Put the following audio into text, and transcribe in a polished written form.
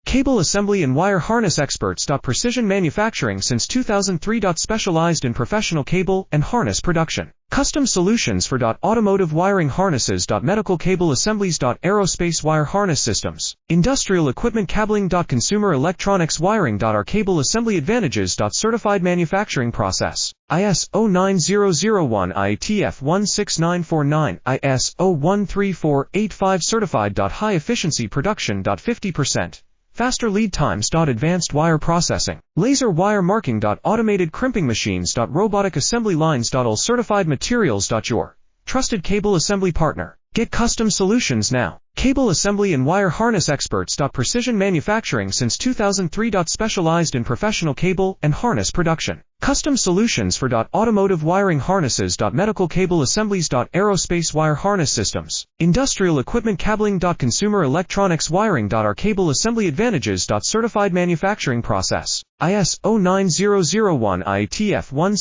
Cable assembly and wire harness experts. Precision manufacturing since 2003. Specialized in professional cable and harness production. Custom solutions for automotive wiring harnesses. Medical cable assemblies. Aerospace wire harness systems. Industrial equipment cabling. Consumer electronics wiring. Our cable assembly advantages. Certified manufacturing process. ISO9001 IETF 16949 ISO13485 Certified. High efficiency production. 50%. Faster lead times. Advanced wire processing. Laser wire marking. Automated crimping machines. Robotic assembly lines. All certified materials. Your trusted cable assembly partner. Get custom solutions now. Cable assembly and wire harness experts. Precision manufacturing since 2003. Specialized in professional cable and harness production. Custom solutions for automotive wiring harnesses. Medical cable assemblies. Aerospace wire harness systems. Industrial equipment cabling. Consumer electronics wiring. Our cable assembly advantages. Certified manufacturing process. ISO9001 IETF 1